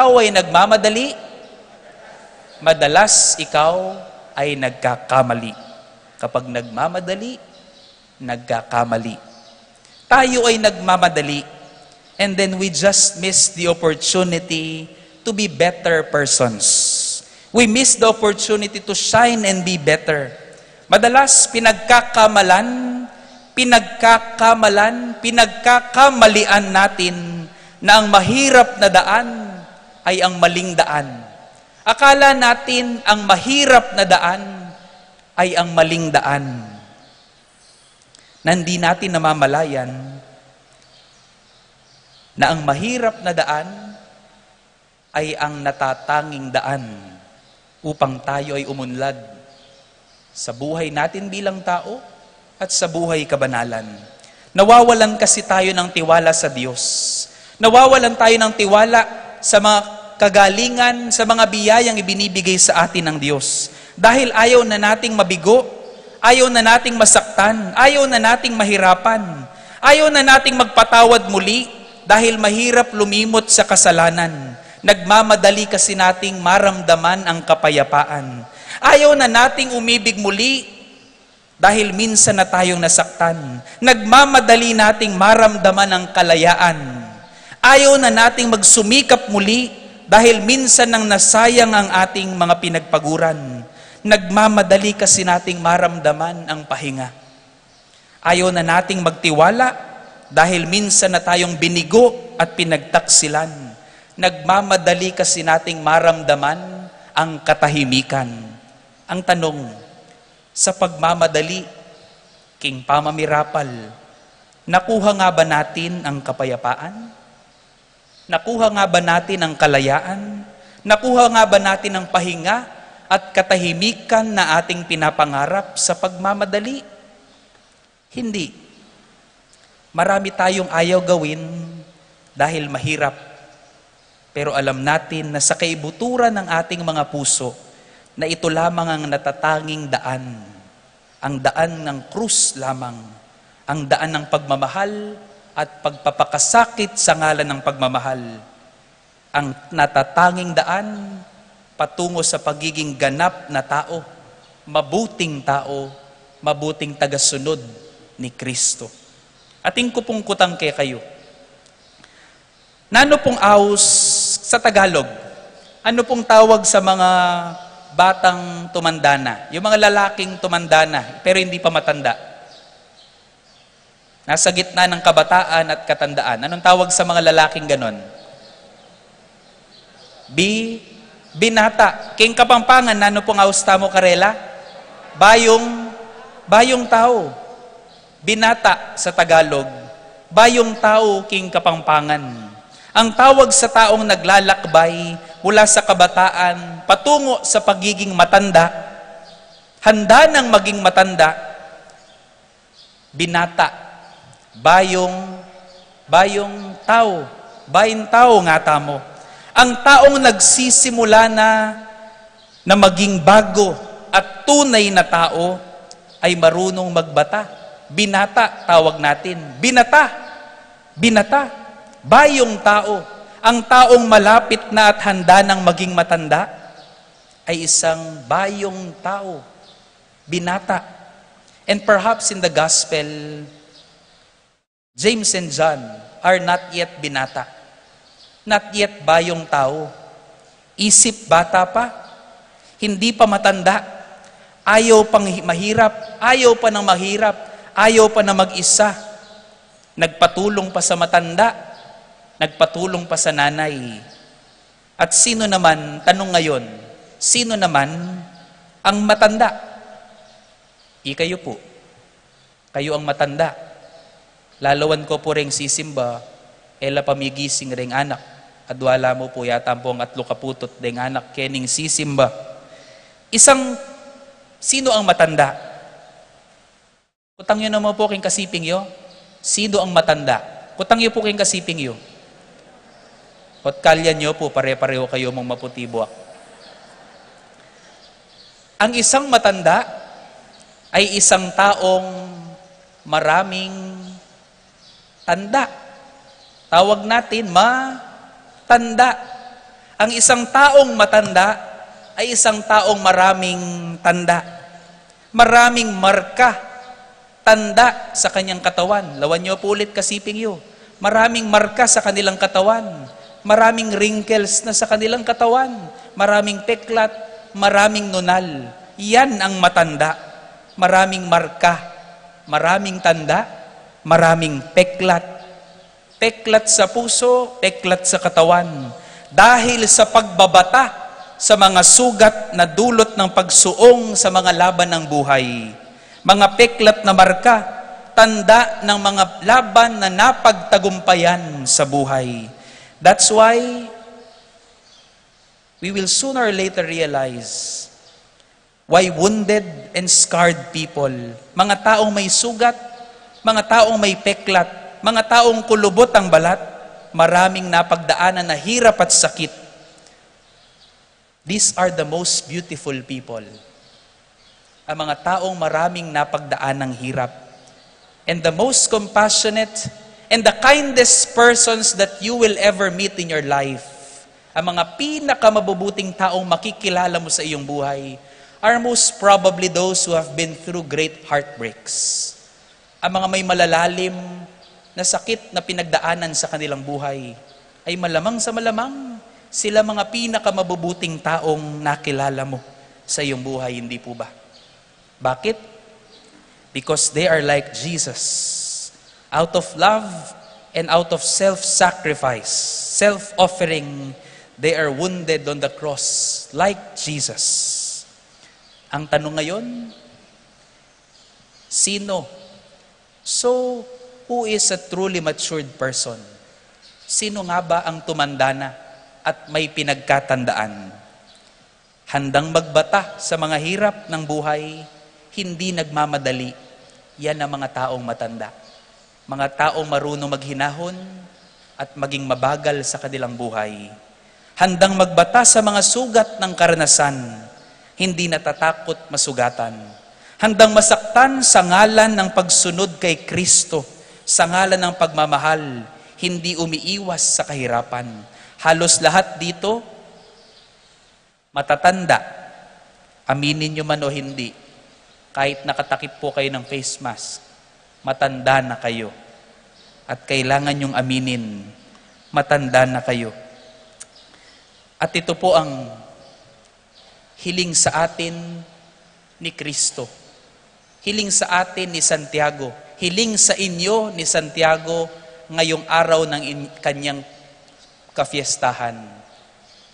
ikaw ay nagmamadali, madalas ikaw ay nagkakamali. Kapag nagmamadali, nagkakamali. Tayo ay nagmamadali, and then we just miss the opportunity to be better persons. We miss the opportunity to shine and be better. Madalas pinagkakamalian natin na ang mahirap na daan ay ang maling daan. Akala natin ang mahirap na daan ay ang maling daan. Nandi natin namamalayan na ang mahirap na daan ay ang natatanging daan upang tayo ay umunlad sa buhay natin bilang tao at sa buhay kabanalan. Nawawalan kasi tayo ng tiwala sa Diyos. Nawawalan tayo ng tiwala sa mga kagalingan, sa mga biyayang ibinibigay sa atin ng Diyos. Dahil ayaw na nating mabigo, ayaw na nating masaktan, ayaw na nating mahirapan, ayaw na nating magpatawad muli dahil mahirap lumimot sa kasalanan. Nagmamadali kasi nating maramdaman ang kapayapaan. Ayaw na nating umibig muli dahil minsan na tayong nasaktan. Nagmamadali nating maramdaman ang kalayaan. Ayaw na nating magsumikap muli dahil minsan nang nasayang ang ating mga pinagpaguran. Nagmamadali kasi nating maramdaman ang pahinga. Ayaw na nating magtiwala dahil minsan na tayong binigo at pinagtaksilan. Nagmamadali kasi nating maramdaman ang katahimikan. Ang tanong, sa pagmamadali, king pamamirapal, nakuha nga ba natin ang kapayapaan? Nakuha nga ba natin ang kalayaan? Nakuha nga ba natin ang pahinga at katahimikan na ating pinapangarap sa pagmamadali? Hindi. Marami tayong ayaw gawin dahil mahirap. Pero alam natin na sa kaibuturan ng ating mga puso, na ito lamang ang natatanging daan. Ang daan ng krus lamang. Ang daan ng pagmamahal at pagpapakasakit sa ngalan ng pagmamahal. Ang natatanging daan patungo sa pagiging ganap na tao, mabuting tagasunod ni Kristo. Ating kupungkutang kay kayo. Nano pong aus sa Tagalog? Ano pong tawag sa mga batang tumanda na? Yung mga lalaking tumanda na, pero hindi pa matanda. Nasa gitna ng kabataan at katandaan. Anong tawag sa mga lalaking ganon? Binata. King Kapampangan, nano pong austa mo karela? Bayong tao. Binata sa Tagalog. Bayong tao, King Kapampangan. Ang tawag sa taong naglalakbay mula sa kabataan patungo sa pagiging matanda, handa ng maging matanda, binata. Bayong tao nga tamo. Ang taong nagsisimula na maging bago at tunay na tao ay marunong magbata. Binata, tawag natin. Binata. Bayong tao. Ang taong malapit na at handa ng maging matanda ay isang bayong tao. Binata. And perhaps in the gospel, James and John are not yet binata. Not yet bayong tao. Isip bata pa. Hindi pa matanda. Ayaw pang mahirap. Ayaw pa ng mahirap. Ayaw pa na mag-isa. Nagpatulong pa sa matanda. Nagpatulong pa sa nanay. At sino naman, tanong ngayon, sino naman ang matanda? Kayo po. Kayo ang matanda. Lalawan ko po ring sisimba, ela pamigising ring anak. Adwala mo po yata po ang atlo kaputot ding anak, kening sisimba. Sino ang matanda? Kutang yun naman po king kasiping yo. Sino ang matanda? Kutang yun po king kasiping yo. At kalyan nyo po, pare-pareho kayo mong maputibuak. Ang isang matanda ay isang taong maraming tanda. Tawag natin matanda. Ang isang taong matanda ay isang taong maraming tanda. Maraming marka, tanda sa kanyang katawan. Lawan niyo po ulit, kasiping yun. Maraming marka sa kanilang katawan. Maraming wrinkles na sa kanilang katawan. Maraming peklat, maraming nunal. Yan ang matanda. Maraming marka, maraming tanda, maraming peklat. Peklat sa puso, peklat sa katawan. Dahil sa pagbabata sa mga sugat na dulot ng pagsuong sa mga laban ng buhay. Mga peklat na marka, tanda ng mga laban na napagtagumpayan sa buhay. That's why we will sooner or later realize why wounded and scarred people, mga taong may sugat, mga taong may peklat, mga taong kulubot ang balat, maraming napagdaanan na hirap at sakit. These are the most beautiful people. Ang mga taong maraming napagdaan ng hirap. And the most compassionate and the kindest persons that you will ever meet in your life. Ang mga pinakamabubuting taong makikilala mo sa iyong buhay are most probably those who have been through great heartbreaks. Ang mga may malalalim na sakit na pinagdaanan sa kanilang buhay ay malamang sa malamang sila mga pinakamabubuting taong nakilala mo sa iyong buhay, hindi po ba? Bakit? Because they are like Jesus. Out of love and out of self-sacrifice, self-offering, they are wounded on the cross like Jesus. Ang tanong ngayon, sino? So, who is a truly matured person? Sino nga ba ang tumanda na at may pinagkatandaan? Handang magbata sa mga hirap ng buhay, hindi nagmamadali. Yan ang mga taong matanda. Mga taong marunong maghinahon at maging mabagal sa kanilang buhay. Handang magbata sa mga sugat ng karanasan, hindi natatakot masugatan. Handang masaktan sa ngalan ng pagsunod kay Kristo, sa ngalan ng pagmamahal, hindi umiiwas sa kahirapan. Halos lahat dito, matatanda. Aminin nyo man o hindi, kahit nakatakip po kayo ng face mask, matanda na kayo. At kailangan nyong aminin, matanda na kayo. At ito po ang hiling sa atin ni Kristo. Hiling sa atin ni Santiago. Hiling sa inyo ni Santiago ngayong araw ng kanyang kafiestahan.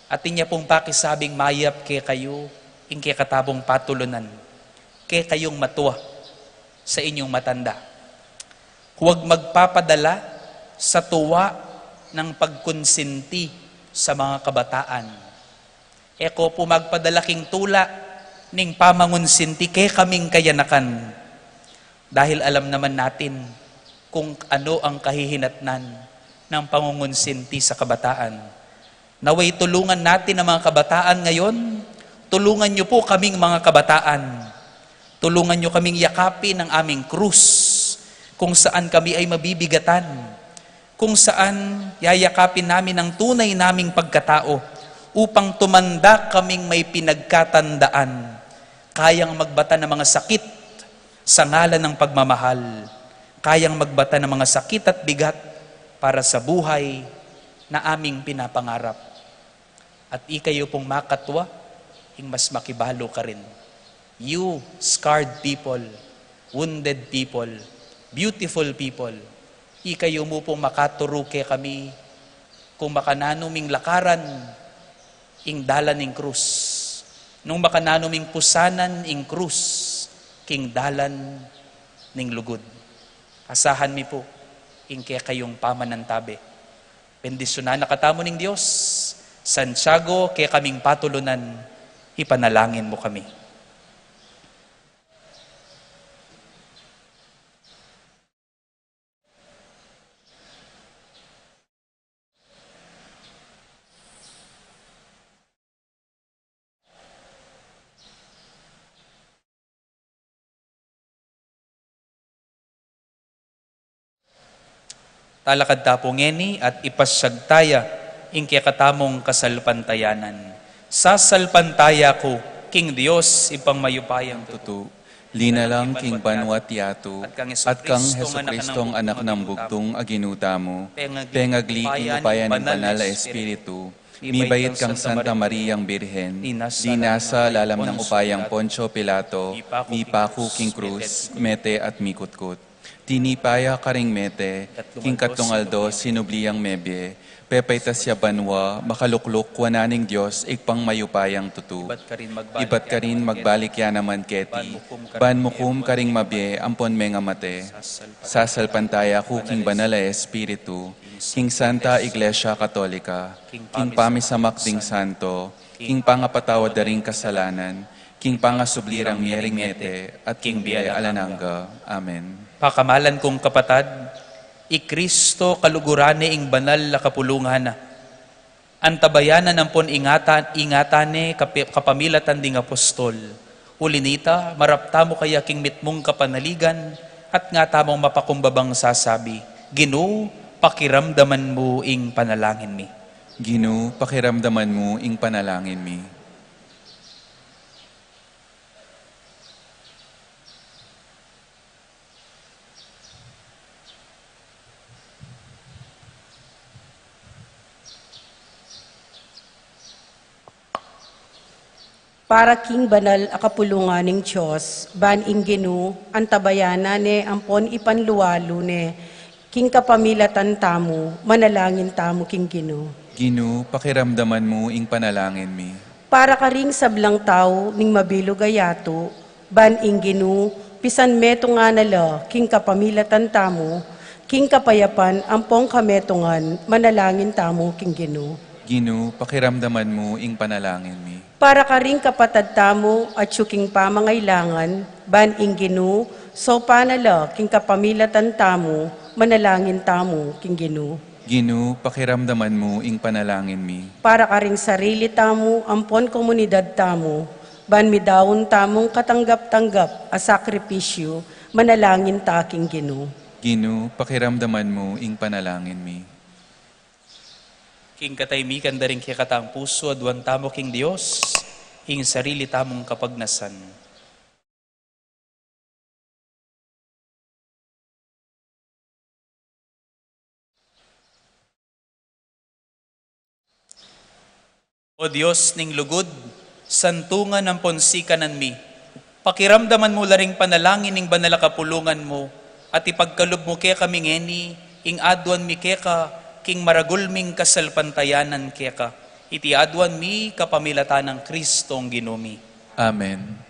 At niya pong pakisabing mayap kay kayo, ingke katabong patulunan, kay kayong matuwa sa inyong matanda. Huwag magpapadala sa tuwa ng pagkonsinti sa mga kabataan. Eko po magpadalaking tula ning pamangunsinti kay kaming kayanakan. Dahil alam naman natin kung ano ang kahihinatnan ng pangungunsinti sa kabataan. Naway tulungan natin ang mga kabataan ngayon. Tulungan niyo po kaming mga kabataan. Tulungan niyo kaming yakapin ang aming krus kung saan kami ay mabibigatan. Kung saan yayakapin namin ang tunay naming pagkatao upang tumanda kaming may pinagkatandaan. Kayang magbata ng mga sakit sa ngalan ng pagmamahal. Kayang magbata ng mga sakit at bigat para sa buhay na aming pinapangarap. At ikayo pong makatwa, mas makibalo ka rin. You, scarred people, wounded people, beautiful people, ikayo mo pong makaturo kay kami kung makananuming lakaran ing dalan ing krus. Nung makananuming pusanan ing krus, king dalan ning lugod. Asahan mi po, ing kaya kayong pamanantabi. Bendisyonan na katamo ning Diyos, Santiago, kaya kaming patulunan, ipanalangin mo kami. Talakad tapo ngeni at ipasyagtaya ingkya katamong kasalpantayanan. Sa salpantaya ko, King Dios, ipang mayupayang tutu. Linalang king banwat yato, At kang at kang Jesucristong Jesucristong anak ng bugtong aginuta mo, Pengagli pengagli king upayan ng banal na Espiritu, mibayit kang Santa Mariang Birhen, dinasa lalam ng upayang Poncio Pilato, mipaku king cruz, mete at mikutkut. Tinipaya karing mete, king katungaldo, sinubliyang mebye, pepaytas siya banwa, makalukluk, wananing Diyos, ikpang mayupayang tutu. Ibat ka rin magbalik ya naman keti, ban mukum karing mabye, ampon menga mate, sasalpantaya kuking banala Espiritu, king Santa Iglesia Katolika, king pamisamak ding santo, king pangapatawad daring kasalanan, king pangasublirang miering mete, at king biyaya alananga. Amen. Pakamalan kong kapatad, i-Kristo kalugurane ing banal na kapulungan na. Antabayanan ng pon ingatane kapamilatan ding apostol. Ulinita, marapta mo kaya king mitmong kapanaligan at nga tamong mapakumbabang sasabi, Ginoo, pakiramdaman mo ing panalangin mi. Ginoo, pakiramdaman mo ing panalangin mi. Para king banal akapulunganing Diyos, ban ingenu, antabayana ne ampon ipanluwalo ne, king kapamilatan tamo, manalangin tamo king ginu. Ginoo, pakiramdaman mo ing panalangin mi. Para karing sablang tao ning mabilo gayato, ban ingenu, pisan meto nga nala, king kapamilatan tamo, king kapayapan ampong kametongan, manalangin tamo king ginu. Ginoo, pakiramdaman mo ing panalangin mi. Para karing kapatad tamo at suking pamangailangan, ban inginu, so panala king kapamilatan tamo, manalangin tamo king ginu. Ginoo, pakiramdaman mo ing panalangin mi. Para karing sarili tamo, ampon komunidad tamo, ban midawon tamong katanggap-tanggap a sakripisyo, manalangin ta king ginu. Ginoo, pakiramdaman mo ing panalangin mi. King kataymikan daring kikatang puso, aduan tamo king Dios, ing sarili tamong kapagnasan. O Diyos ning lugod, santungan ang ponsikanan mi. Pakiramdaman mo laring panalangin ning banal kapulungan mo, at ipagkalob mo kaya kami ngeni, ing adwan mi keka, king maragulming kasalpantayanan keka. Iti adwan mi kapamilatan ng Kristong ginumi. Amen.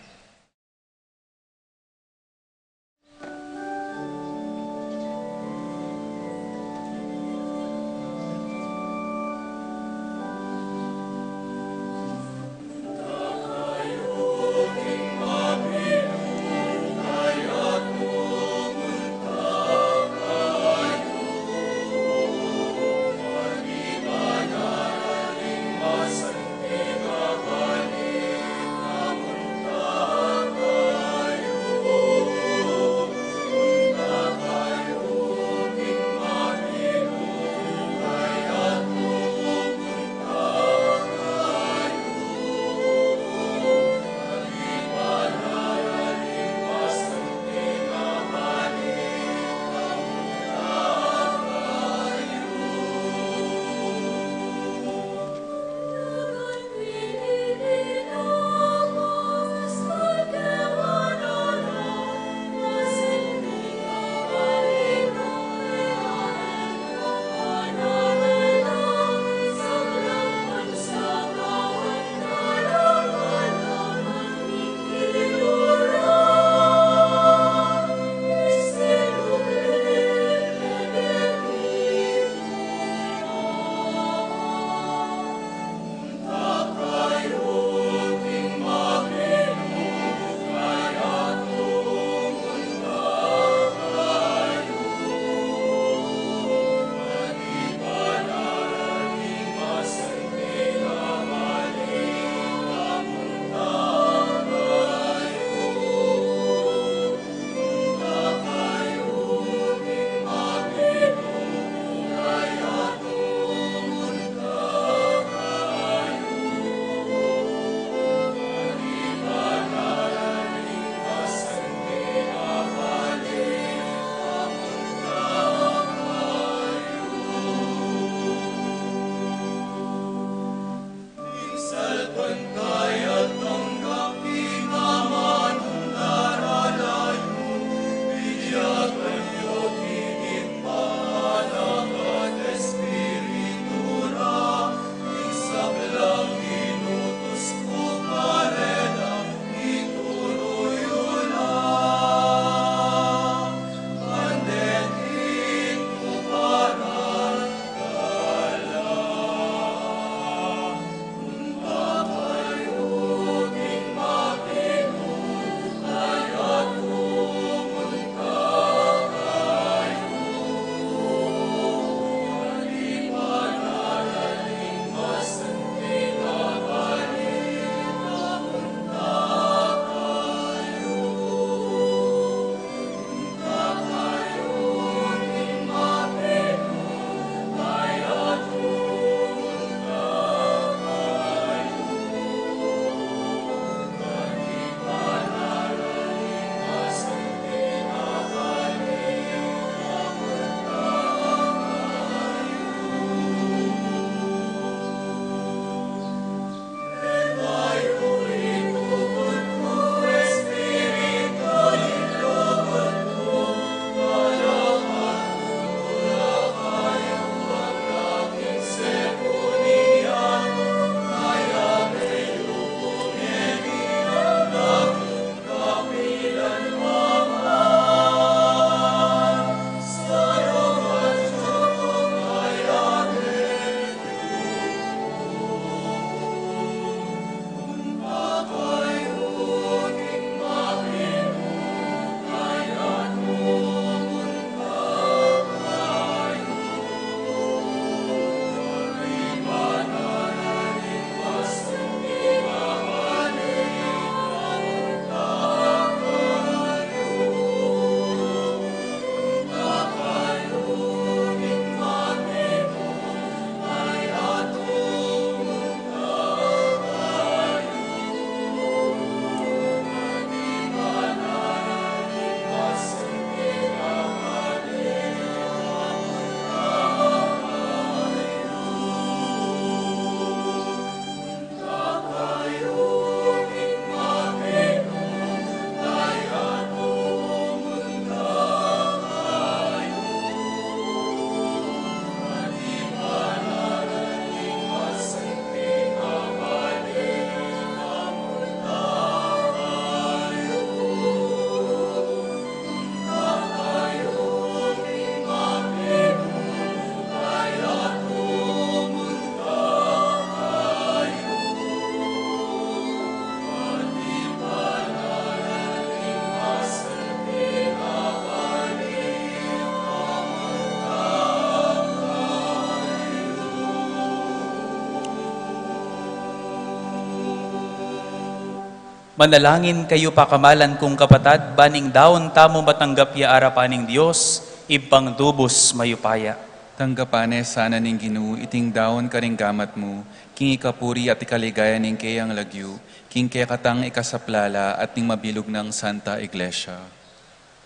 Manalangin kayo pakamalan kong kapatad, baning daon tamo matanggap ya arapaning Diyos, ibang dubos mayupaya. Tanggapane sana ning Ginoo iting daon karing gamat mo, king ikapuri at ikaligaya ning kayang lagyu, king kaya katang ikasaplala at ning mabilog ng Santa Iglesia.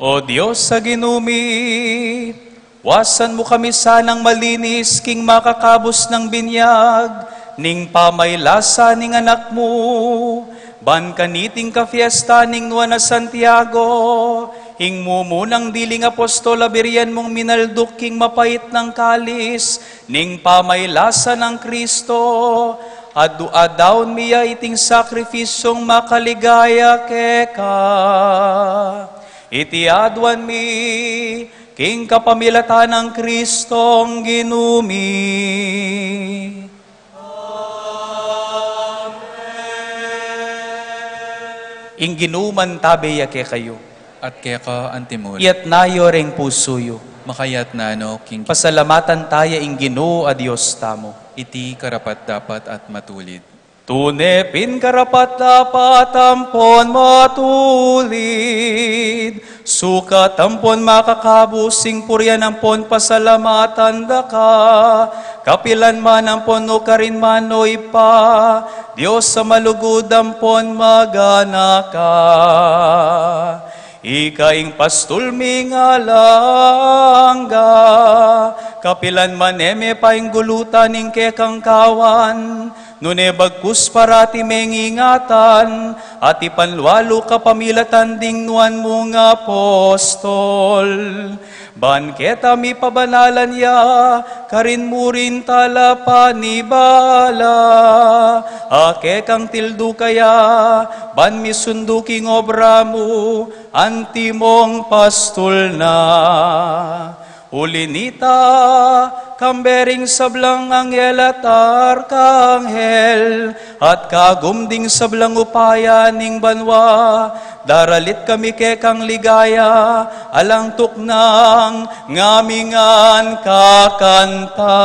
O Diyos sa ginumi, wasan mo kami sanang malinis, king makakabos ng binyag, ning pamaylasa ning anak mo, ban kaniting ka fiesta ning Nuwa na Santiago, hing mumunang diling apostol abirian mong minalduk king mapait ng kalis, ning pamaylasa ng Kristo, adu-adawn miya iting sakrifisyong makaligaya keka. Iti adwan mi, king kapamilatan ng Kristong ginumi. Ing ginuman tabeya ke kayo. At kaya ka antimul, Iyat nayo ring pusuyo. makayat nano king Pasalamatan tayo ing Ginoo a Dios tamo. iti karapat dapat at matulid. Tunepin karapat dapat tampon matulid. Sukat tampon makakabusing puryan ampon pasalamatan da ka. Kapilan man ampon no karin manoy pa. Diyos sa malugod ampon magana ka. ikaing pastol mingalangga, kapilan maneme paing gulutan ing kekang kawan, nune bagkus parati mengingatan, at ipanlualo kapamilatan ding nuan mong apostol. Banketa mi pabanalan ya, karin murin tala panibala, ake kang tildu kaya, ban mi sunduking obra mo, antimong pastol na. Ulinita, kambering sablang anghel at arkanghel, at kagumding sablang upaya ning banwa, daralit kami kekang ligaya, alang tuknang ngamingan kakanta.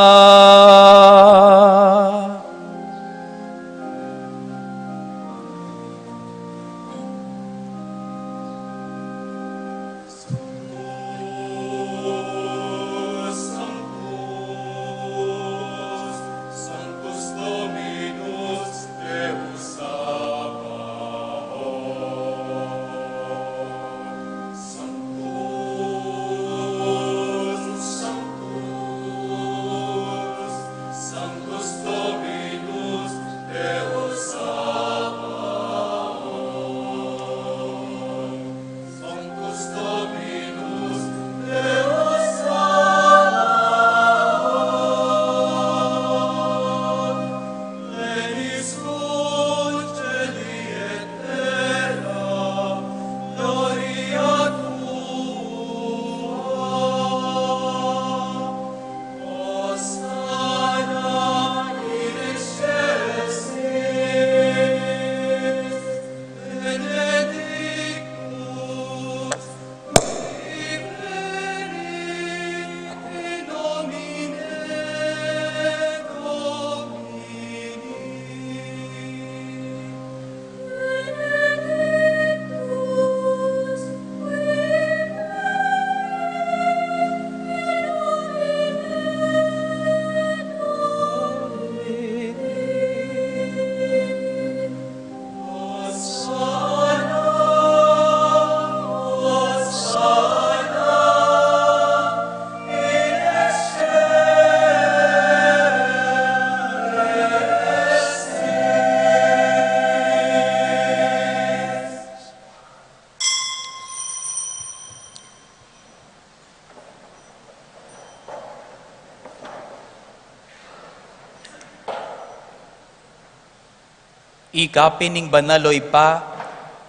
Ika pining banaloy pa,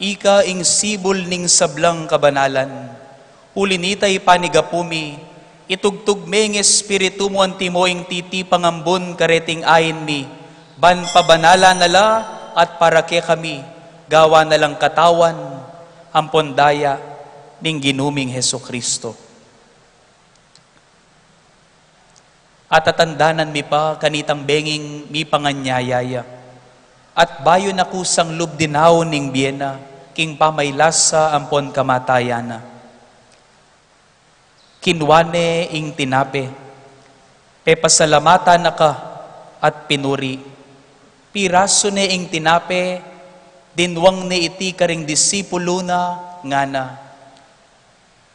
ika ing sibol ning sablang kabanalan. Ulinitay panigapumi, itugtugmeng espiritu mo antimo ing titi pangambon kareting ayin mi, ban pabanala nala at parake kami, gawa nalang katawan, ampon daya, ning ginuming Heso Kristo. At atandanan mi pa kanitang benging mi panganyayaya. At bayo na kusang lubdinaw ning Biena, king pamaylasa ampon kamatayana. Kinwane ing tinape, pepasalamata na ka at pinuri. Piraso ne ing tinape, dinwang ne iti karing disipulo na ngana.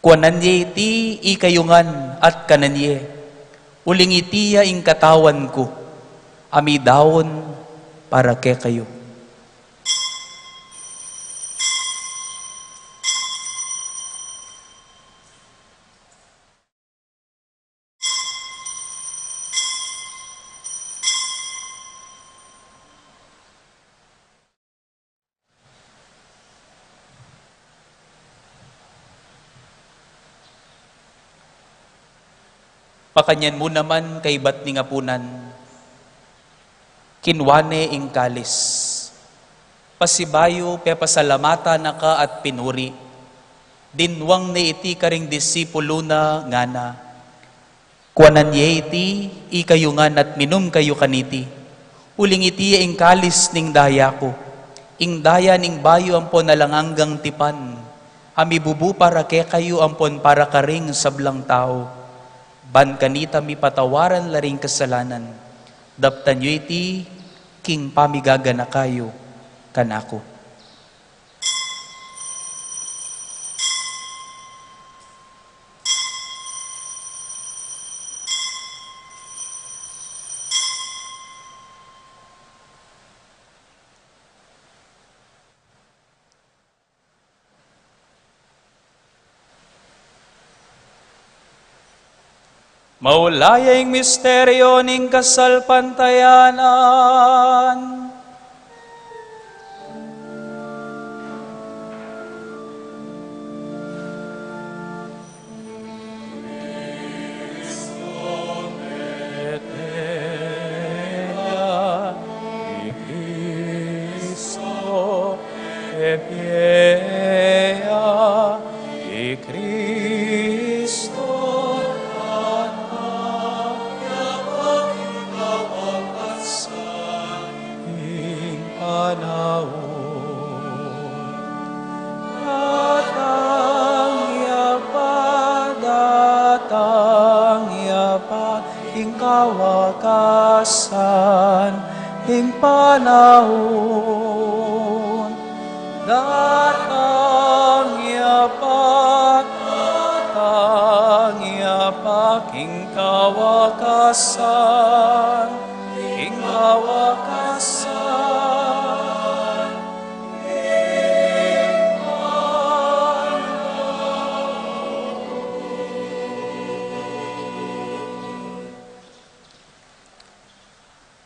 Kuananye iti ikayungan at kananye, uling itiya ing katawan ko, amidawon para ke kayo. Pakanyan mo naman kay bat ni ngapunan, kinwane ing kalis. Pasibayo pepasalamata na ka at pinuri. Dinwang ni iti karing disipulo na ngana. Kuananye iti ikayungan at minum kayo kaniti. Uling iti ing kalis ning daya ko. Ing daya ning bayo ampon nalanganggang tipan. Amibubu para ke kayo ampon para karing sablang tao. Ban kanita mi patawaran laring kasalanan. Daptan yu iti king pamigaga na kayo kanako. Maulayang misteryo ning kasalpantayanan. Kawakasan ing panahon datang yapak ing kawakasan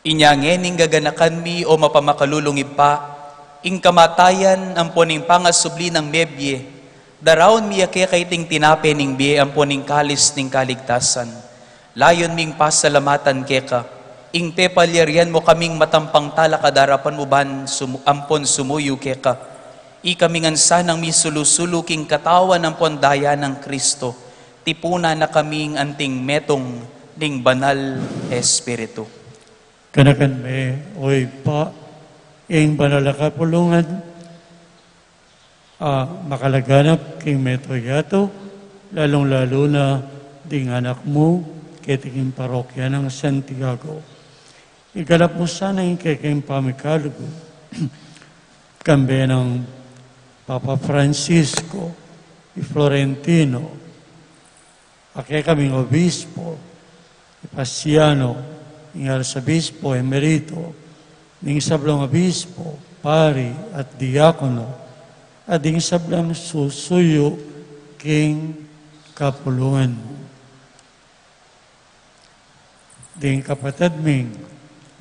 Inyangening gaganakan mi o mapamakalulungib pa, ing kamatayan ang poning pangasubli ng mebye, darawon mi ake kay ting tinape ning biye ang poning kalis ning kaligtasan. Layon ming pasalamatan keka, ing pepalyarian mo kaming matampang tala kadarapan mo ban ampon sumuyo keka. Ikaming ansanang mi sulusuluking katawan ng pondaya ng Kristo, tipuna na kaming anting metong ning banal Espiritu. Kanakan me, oy pa, ing banalakapulungan, makalaganap king meto yato, lalong-lalo na ding anak mo, ketingin parokya ng Santiago. Igalap mo sana yung keking pamikalugo, kambe ng Papa Francisco, i Florentino, ake kaming obispo, ipasiano, ng arsabispo emerito, ng sablong obispo, pari at diakono, at ng sablang susuyo king kapulungan mo. Ding kapatid ming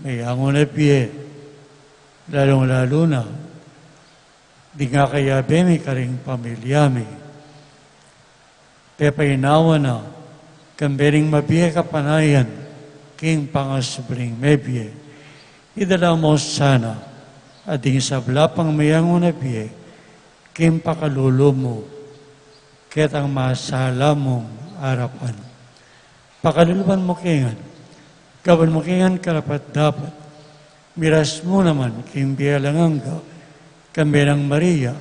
may angon na piye, lalong-lalo na, di nga kaya bemi karing pamilyami. Pepainawa na, kambering mabiye kapanayan, king pangasubling mebye, idala mo sana, ading sablapang mayangon na biye, king pakalulo mo, ketang masala mong arapan. Pakaluluban mo kingan, gawan mo kingan karapat dapat, miras mo naman, king bialanganga, kamberang Maria,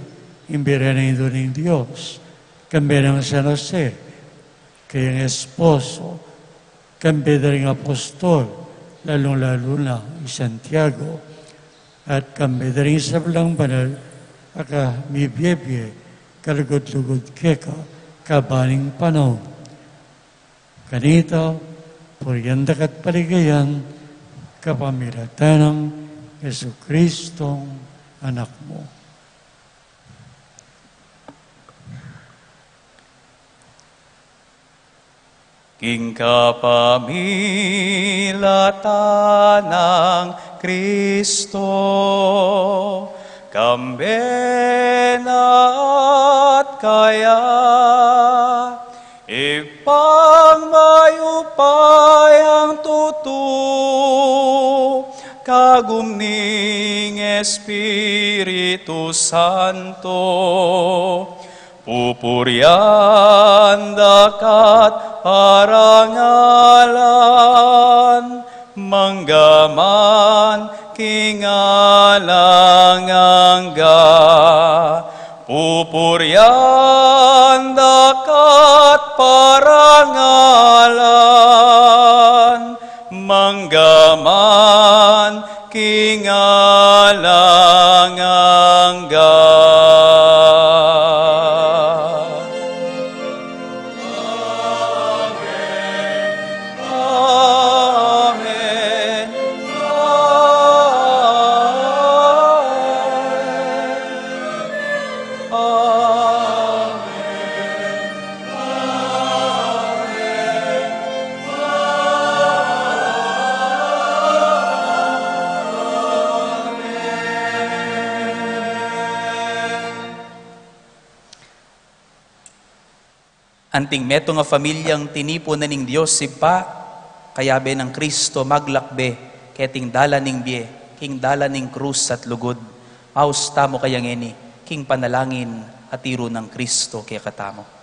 imbira na ito ng Diyos, kamberang San Jose, kayang esposo, kambe ring apostol, lalong-lalo na Santiago, at kambe ring sablang banal, aka mibiyebye, kalugod-lugod keka, kabaning panahon. Kanito, puryandak at paligayan, kapamilatan ng Jesucristong anak mo. King kapamilatan ng Kristo, kambena at kaya, ipangmayupay ang tutu, kagumning Espiritu Santo, pupuryan dakat parangalan, manggaman kingalangangga, pupuryan dakat parangalan, manggaman kingalangangga. Anting meto nga familyang tinipo na ning Diyos si pa, kaya be ng Kristo maglakbe, keting dala ning biye, king dala ning krus at lugod. Mausta mo kayang eni, king panalangin at tiro ng Kristo kaya katamo.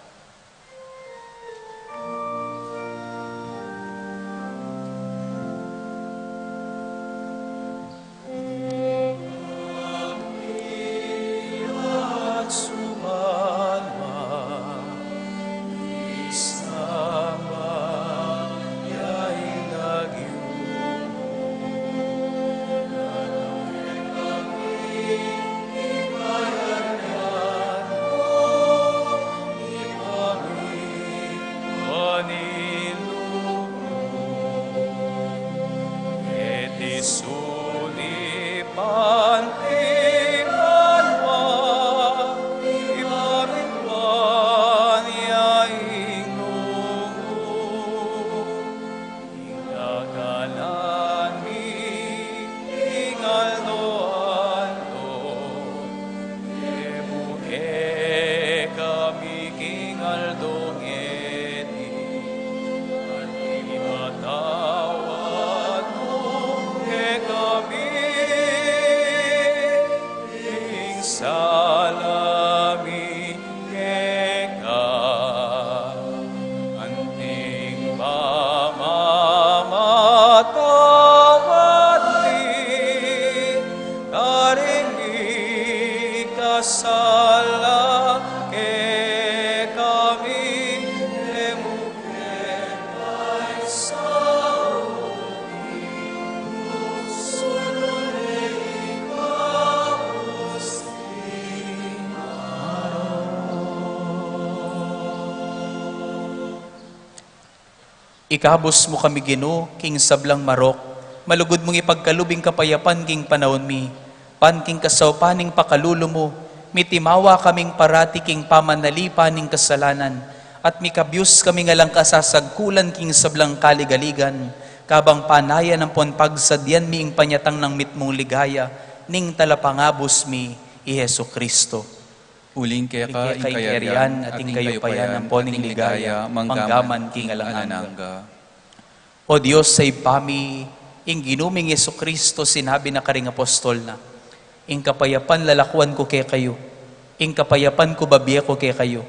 Ikabos mo kami Ginoo, king sablang marok, malugod mong ipagkalubing kapayapan king panahon mi, pan king kasaw paning pakalulo mo, mitimawa kaming parati king pamanalipa ning kasalanan, at mikabyus kami nga lang kasasagkulan king sablang kaligaligan, kabang panayan ng ponpagsadyan mi ing panyatang ng mitmong ligaya, ning talapangabos mi, i Hesu Kristo. Uling kaya ka, Kay kayarian, ating kayo payan, ang poning ligaya, manggaman king alananga. O Diyos, sa ipami, ing ginuming Yesu Kristo, sinabi na karing apostol na, ing kapayapan lalakuan ko kay kayo, ing kapayapan ko babiya ko kay kayo.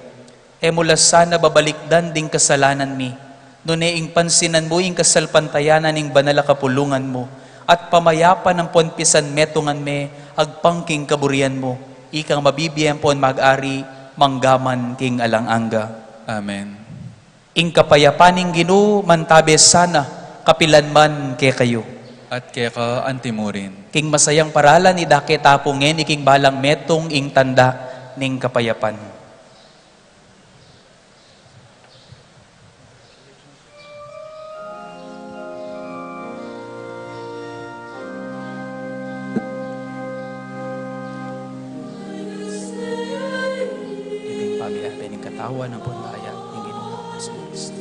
E mula sana babalikdan ding kasalanan mi, nune ing pansinan mo ing kasalpantayanan ing banala kapulungan mo, at pamayapan ng ponpisan metungan me, agpangking kaburian mo, ikang mabibiyan pon mag-ari, manggaman king alanganga. Amen. Ing kapayapaning Ginoo mantabe sana, kapilan man kay kayo. At kaya ka antimurin. King masayang paralan, idake tapungen, iking balang metong ing tanda ning kapayapan. Iting katawan ng punlaya ng Ginoo Hesus Kristo.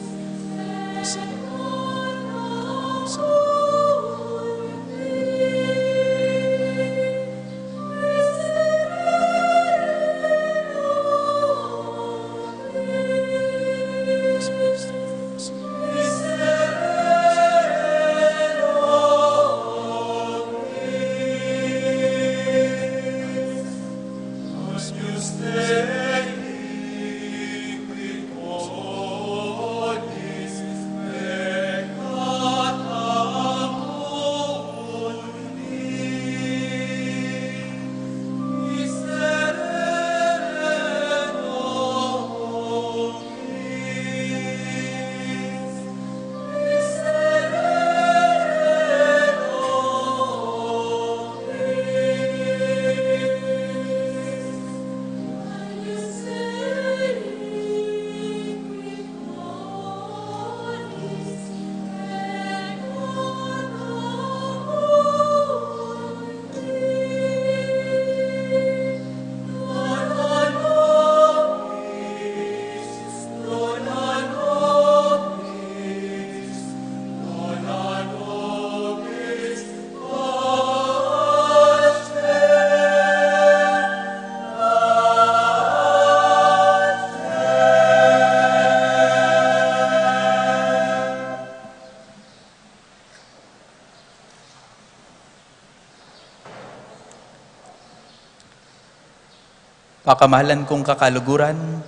Pakamahalan kong kakaluguran,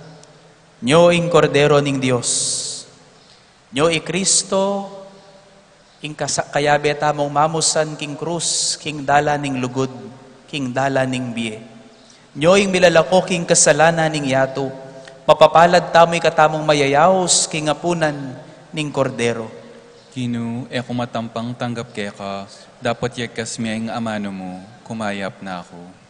Nyo ing Kordero ning Dios, Nyo i Kristo, ing kayabe tamong mamusan king krus, king dala ning lugod, king dala ning biye. Nyo ing milalako king kasalanan ning yato, mapapalad tamo'y katamong mayayaos, king apunan ning Kordero. Kinu, kumatampang tanggap kaya ka, dapat yakas miya ang amano mo, kumayap na ako.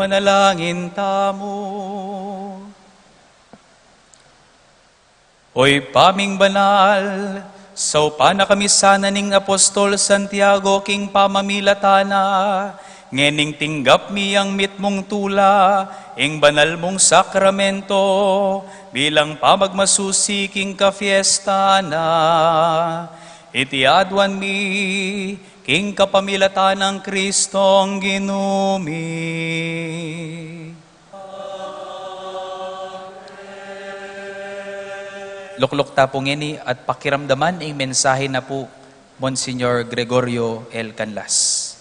Manalangin tamo. Oy paming banal, sa upana kami sana ning Apostol Santiago king pamamilatana, ngening tinggap miyang mitmong tula, ing banal mong sakramento, bilang pamagmasusi king kafiesta na. Itiadwan mi, king kapamilatanang Kristong ginumi. Luklok tapong ini at pakiramdaman ang mensahe na po Monsignor Gregorio L. Canlas.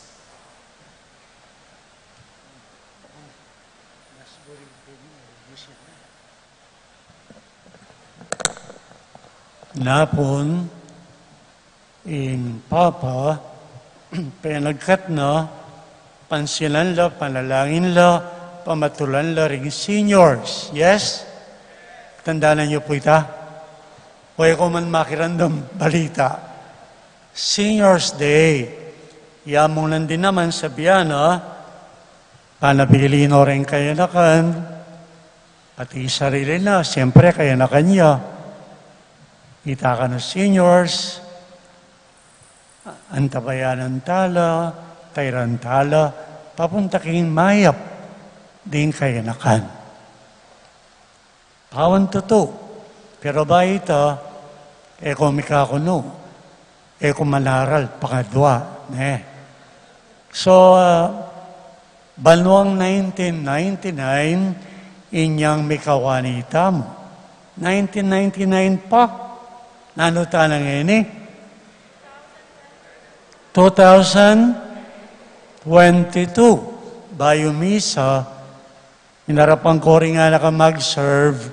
Napon, in Papa, pinagkat na, pansinan la, panalangin la, pamatulan la ring seniors. Yes? Tandaan niyo po ita? Huwag ko man makirandom balita. Seniors Day. Yamong nandin naman sa biyana, panabili no rin kaya na kan, pati sarili na, siyempre kaya na kanya. Kita ka na seniors, antabayanan tala, tayran tala, papunta king mayap, din kaya na kan. Pawan totoo. Pero ba ito, eko mikakuno, eko manaral, pangadwa. So, banwang 1999, inyang mikawanita mo. 1999 pa, nanuta na ngayon 2022, bayo misa, inarapan ko rin nga na ka mag-serve,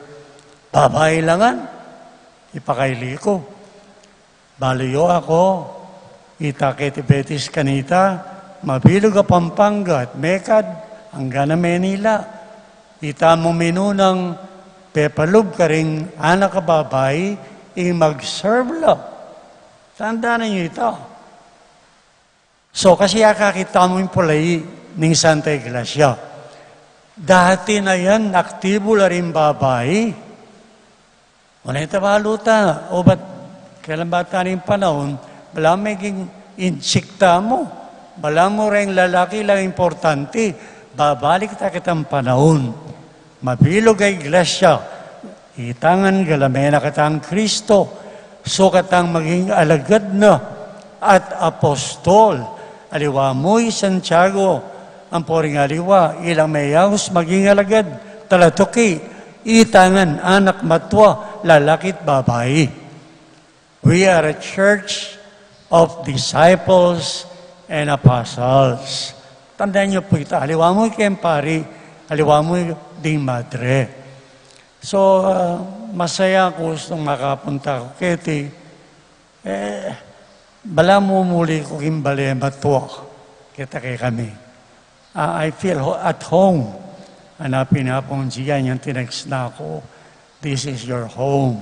babae langan. Ipakaili ko. Baliyo ako. Itakiti Betis kanita. Mabilog a Pampanga at Mekad. Hanggang na Manila. Ita mo minunang pepalub ka rin anak ka babay. Mag-serve lang. Tandaan niyo ito. So, kasi kakita mo yung pulay ng Santa Iglesia. Dati na yan, aktibo la rin babay. Wala yung tabaluta. O ba't kailan ba taning panahon, wala maging insikta mo. Wala mo rin lalaki lang importante. Babalik ta kitang panahon. Mabilog ay iglesia. Itangan galamena katang Kristo. So katang maging alagad na at apostol. Aliwa mo'y Santiago. Ang poring aliwa, ilang mayahos maging alagad. Talatuki. Itangan, anak matwa, lalakit babae. We are a church of disciples and apostles. Tandaan niyo po ito. Aliwa mo kayong pari, aliwa mo ding madre. So, masaya ako gustong makapunta ko. Keti, bala mo muli ko kimbali matwa. Kita kay kami. I feel at home. Hanapin na pong siya yung tinext na ako. This is your home.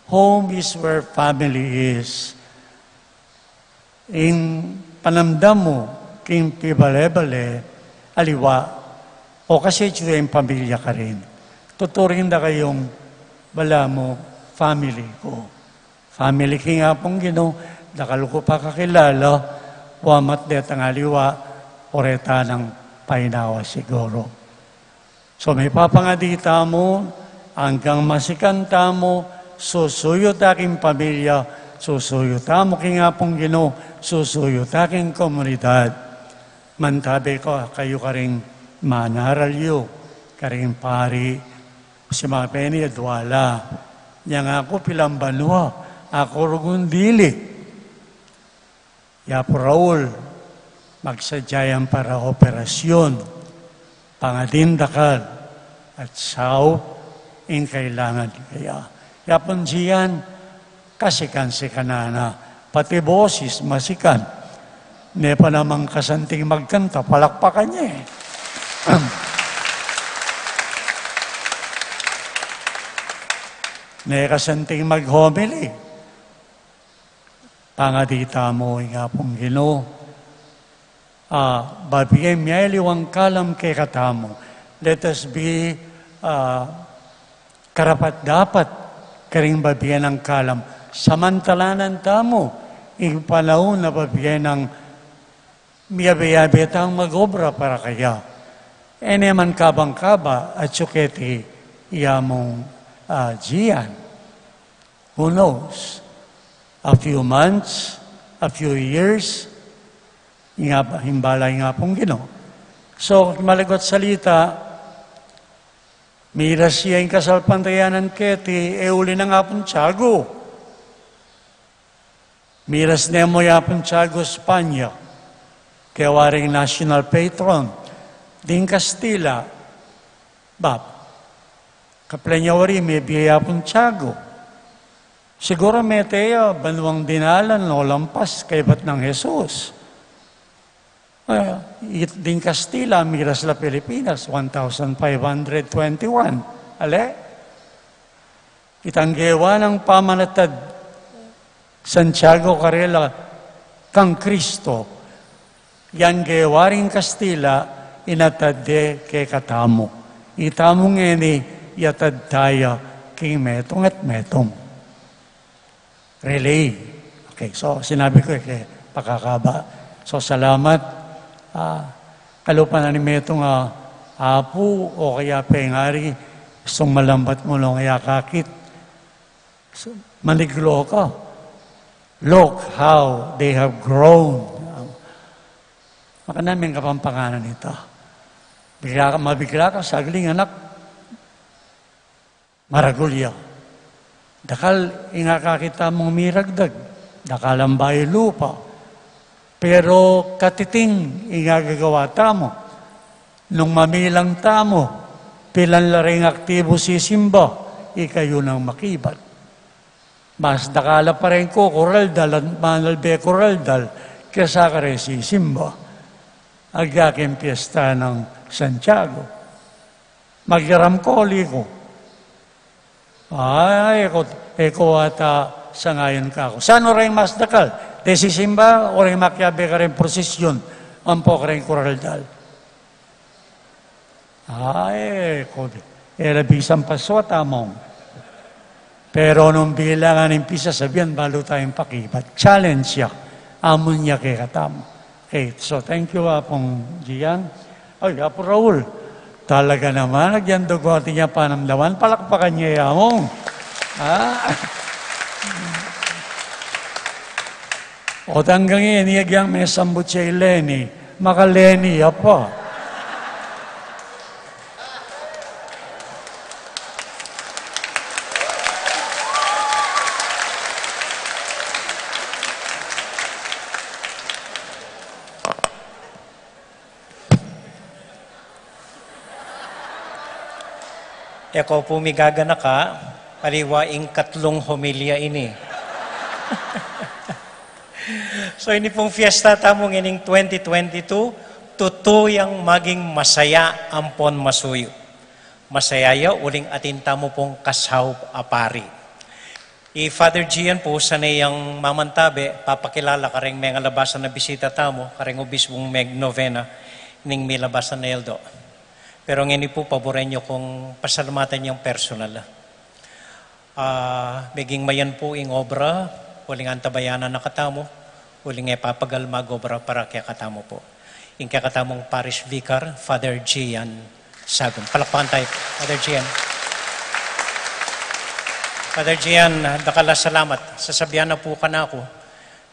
Home is where family is. In panamdam mo, king pibale-bale, aliwa, o kasi ito yung pamilya ka rin. Tuturin na kayong bala mo, family ko. Family king nga pong nakaluko pa kakilala, wamat det ang aliwa, oreta ng painawa siguro. So may papangadita mo, hanggang masikanta mo, susuyot aking pamilya, susuyot mo king apong susuyot aking komunidad. Mantabi ko, kayo ka rin manaralyo, ka rin pari, si mga peni adwala. Yang ako pilambanwa, ako rugundili. Yapo Raul, magsadyayan para operasyon, pangadindakal, at sao, in kailangan kaya. Yapon siyan, kasikan-sikan na, pati boses masikan. Ne pa namang kasanting magkanta, palakpakan niya eh. Ne kasanting mag-homily. Pangadita mo nga pong Ginoo. babigay miyaliwang kalam kay katamo. Let us be karapat-dapat karing babigyan ng kalam. Samantalanan tamo, ipalaon na babigyan ng miyabe-yabetang mag-obra para kaya. Eneman kabang-kaba at suketi iyamong Gian. Who knows? A few months, a few years, himbalay nga pong Ginoo. So, malagot salita, miras siya yung kasalpantayanan keti, uli na nga pong tiyago. Miras na mo yapon tiyago Espanya, kaya waring national patron. Ding Kastila, bab, kaplanya wari, may biyaya pong tiyago. Siguro may teya, banwang dinalan, no lampas, kay ba't ng Jesus. Din Kastila, miras la Pilipinas, 1,521. Ale? Itanggewa ng pamanatad, Santiago Carrera, kang Kristo, yang gewaring Kastila, inatadde kay katamo. Itamong ngeni, yatad tayo kay metong at metong. Relay. Okay, so sinabi ko kay pakakaba. So salamat. Kalupan na ni metong apu o kaya pengari, isang malambat mo lang kaya kakit. So, maliglo ka. Look how they have grown. Maka namin kapampanganan nito. Mabigla ka, sagling anak, maragulya. Dakal, ingakakita mong miragdag. Dakalambay lupa. Pero katiting, ingagagawa tamo. Nung mamilang tamo, pilan laring aktibo sisimba, ikayo nang makibat. Mas dakala pa rin ko, koraldal at manalbe koraldal, kesa ka rin sisimba. Agaking piyesta ng Santiago. Magyaramkoli ko. Ay, eko ata sa ngayon ka ako. Saan rin mas dakal? De sisimba o rin makyabe ka rin prosesyon ang po ka rin koraldal. Ay, eko. Elabisang paswa tamong. Pero nung bilangan ng pisa sabihan, balo tayong pakibat. Challenge siya. Amon niya kay katamo. Okay, so thank you, Apong Gian. Ay, Apo Raul, talaga naman, nagyan dugote niya panamdaman, palakpakan niya yamong. O tanggang iniyagyang may sambut siya Lenny, maka Lenny, apa. Eko pumigagana ka, paliwaing katlong homilya ini. So ini pong fiesta tamong ining 2022, tutuyang maging masaya ampon masuyo. Masaya uling atin tamo pong kasaw apari. Father Gian po, sanay ang mamantabe, papakilala ka rin may labasan na bisita tamo, ka rin ubispong meg novena, ning may labasan na eldo. Pero ngayon po, paboren nyo kung pasalamatan niyang personal. Meging mayan po ing obra, huling antabayanan na katamo, huling papagalmag obra para kaya katamo po. Ing kaya katamong Parish Vicar, Father Gian Sagun. Palakpakan tayo, Father Gian. Father Gian, dakala salamat. Sasabihan na po ka na ako,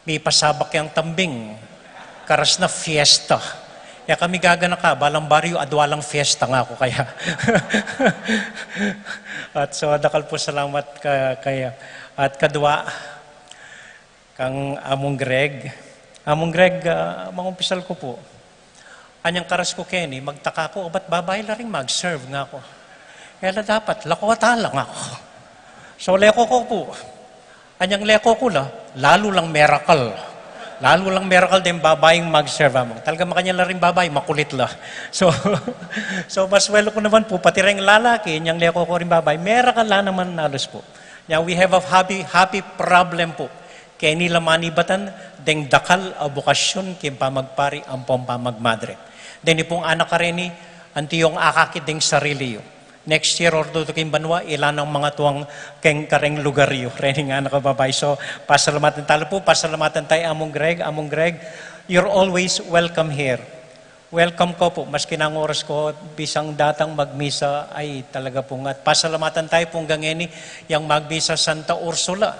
may pasabak yung tambing, karas na fiesta. Kaya kami gagana ka, balang baryo, adwalang fiesta nga ako kaya. At so, dakal po salamat kaya. At kadwa, kang Among Greg. Among Greg, mangumpisal ko po. Anyang karas ko, Kenny, magtaka ko, ba't babae la rin mag-serve nga ako? Kaya dapat, lakwata lang ako. So, leko ko po. Anyang leko ko lalo lang miracle. Lalo lang miracle din babaeng mag-serve mo. Talaga makanya lang rin babae, makulit la. So mas well ko naman po, pati rin lalaki, niyang leko ko rin babae, miracle la naman nalos po. Now, we have a happy problem po. kaya nila manibatan, deng dakal a bukasyon kim pamagpari ang pamagmadre. Deni pong anak ka rin anti yung akakit ding sarili yo. Next year or do kim banwa, ilan ang mga tuwang keng kareng lugar yo. Rini nga anak kababay. So, pasalamatan talo po, pasalamatan tayo Among Greg, you're always welcome here. Welcome ko po, maski nang oras ko, bisang datang magmisa ay talaga pong at pasalamatan tayo pong gangeni yung magmisa Santa Ursula.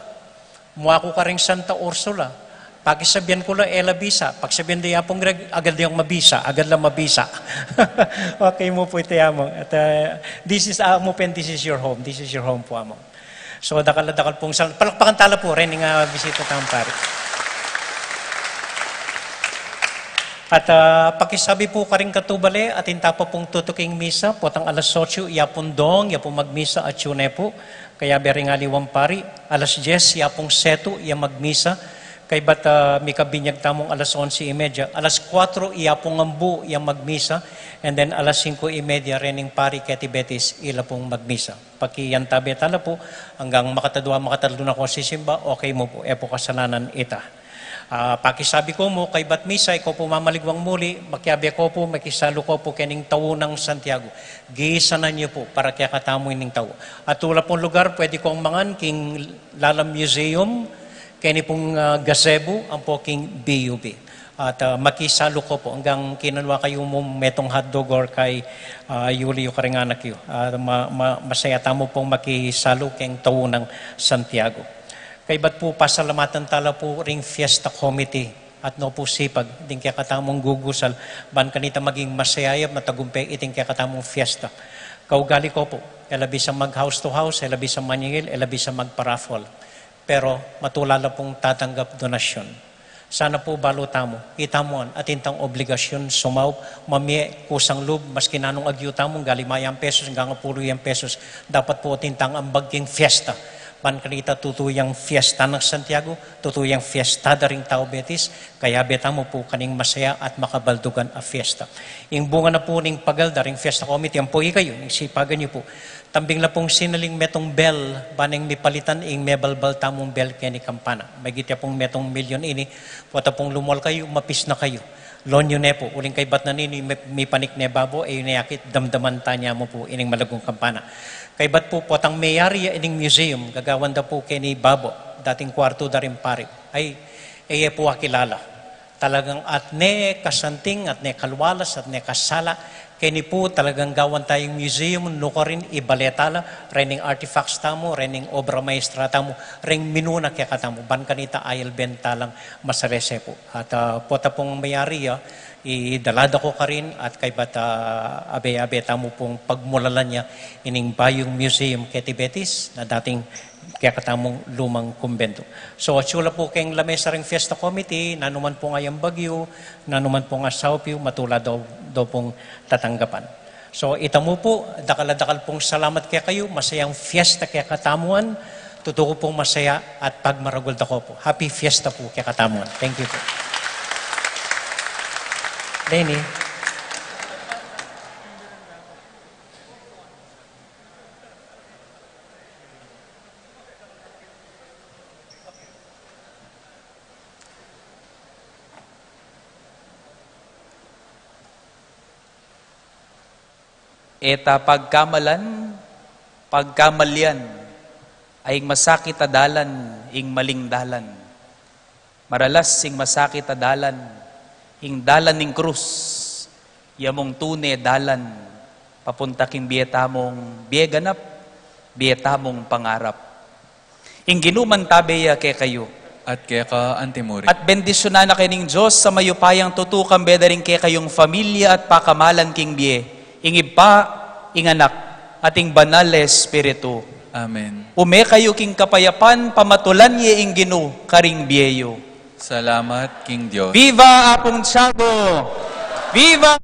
Mua ko ka rin Santa Ursula. Pakisabihan ko lang, Bisa. Pagsabihan diya pong Greg, agad lang mabisa. Okay mo po ito, Among. At this is Amo Pen, this is your home. This is your home po, Among. So, dakal pong palakpakan tala po, rin nga bisita tayong pari. At pakisabi po ka rin katubali at inta pa pong tutuking misa, potang alas 8, yapon dong, yapong magmisa at yun po. Kaya beri nga liwang pari, alas 10, yapong seto, iya magmisa. Kay ba't may kabinyag tamong alas 11:30. Alas 4, yapong ambu, iya magmisa. And then alas 5:30, rening pari keti Betis, ila pong magmisa. Pakiyantabi tala po, hanggang makatadwa na ko sisimba, okay mo po, epo kasalanan ita. Pakisabi ko mo, kay Batmisa, ikaw po mamaligwang muli, makiabi ko po, makisalo ko po kening tawo ng Santiago. Giisanan niyo po para kaya katamoy ning tawo. At tula pong lugar, pwede kong mangan, king Lalam Museum, kini pong gazebo, ang po king BUB. At makisalo ko po, hanggang kinanwa kayo mo metong hotdog or kay Yuli yung karinganak yun. Masaya tamo pong makisalo keng tawo ng Santiago. Kay ba't po pasalamatan tala po ring fiesta committee at no po sipag, iting kaya katamong gugusal, ban kanita maging masayayap na tagumpay, iting kaya katamong fiesta. Kaugali ko po, elabi sa mag house to house, elabi sa maningil, elabi sa magparafol. Pero matulala pong tatanggap donasyon. Sana po balutamo, itamuan at intang obligasyon sumaw, mamie kusang lub, maski nanong agyutamong galimayang pesos, hanggang 10 pesos, dapat po tintang ang baging fiesta. Man kanita tutuyang fiesta ng Santiago, tutuyang fiesta daring Tao Betis, kaya beta mo po kaning masaya at makabaldugan a fiesta. Yung bunga na po ning pagal daring fiesta committee, ang po kayo, isipagan niyo po. Tambing na pong sinaling metong bell, baneng mipalitan ing mebalbal tamong bell kaya ni kampana. May gitya pong metong milyon ini, puwata pong lumol kayo, mapis na kayo. Lonyo ne po, uling kay bat na nini, may panik ne babo, ay niyakit, damdaman tanya mo po ining malagong kampana. Kay ba't po potang mayari ining museum, gagawan da po kay ni Babo, dating kwarto da rin pari, ay po akilala. Talagang at ne kasanting, at ne kalwalas, at ne kasala, kay ni po talagang gawan tayong museum, nuko rin ibaletala, rening artifacts tamo, rening obra maestra tamo, ring minuna kaya katamo, ban kanita ayal bentalang masarese po. At pota pong mayari, idalada ko ka rin at kay bata abe-abe tamo pong pagmulalan niya ining Bayong Museum Keti Betis na dating kaya katamong lumang kumbento. So atsula po kayong lamesa ring Fiesta Committee, nanuman po nga yung Bagyo, nanuman po nga Saupio, matula daw pong tatanggapan. So itamo po, dakal pong salamat kaya kayo, masayang fiesta kaya katamuan, totoo pong masaya at pagmaragol ko po. Happy Fiesta po kaya katamuan. Thank you po. Lenny. Eta pagkamalyan, ay masakit adalan, ing maling dalan. Maralas ing masakit adalan, ing dalan ning krus, yamong tune dalan, papunta king bietamong bieganap, bietamong pangarap. Ing ginuman tabeya kay kayo. At kaya ka antimuri. At bendisyonan na kining Diyos sa mayupayang tutukang bedaring kay kayong familia at pakamalan king bie. Ing ipa, ing anak, ating banal Espiritu. Amen. Ume kayo king kapayapan, pamatulan ye ing ginu, karing biyeyo. Salamat, King Diyos. Viva Apong Tiago! Viva!